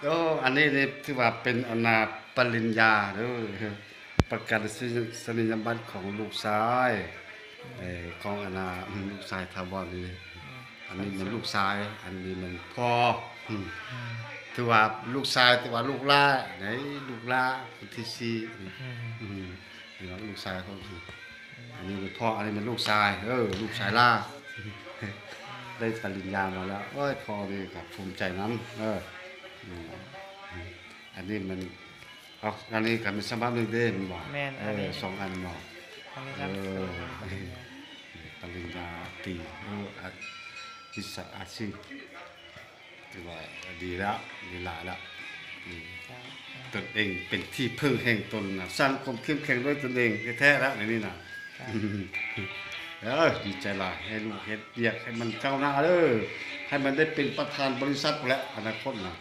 โอ้อันนี้นี่ถือว่าเป็นอนาปริญญาเด้อประกาศนียบัตรของลูกชายของอนาลูกชายถาวรนี่อันนี้มันลูกชายอันนี้มันพ่ออืมถือว่าลูกชายถือว่าลูกหล้าไหนลูกหล้าคนที่สี่นี่ว่าลูกชายเขาอันนี้เป็นพ่ออันนี้มันลูกชายลูกชายล่าได้ปริญญามาแล้วโอ้ยพ่อนี่ครับภูมิใจนำอืมอันนี้มันเอาอันนี้ก็เป็นสมบัติหนึงเด้มันบอกแม่นอันนี้สองอันบอก อันนี้ เอ ครับ ปริญญาตรีวิชาอาชีพถือว่าดีแล้วดีหลายแล้วอืมตนเองเป็นที่พึ่งแห่งตนนะสร้างความเข้มแข็งด้วยตนเองแท้ๆแล้วในนี้นะดีใจหลายให้ลูกเฮ็ดเวียกให้มันก้าวหน้าเด้อให้มันได้เป็นประธานบริษัทแล้วอนาคตนะ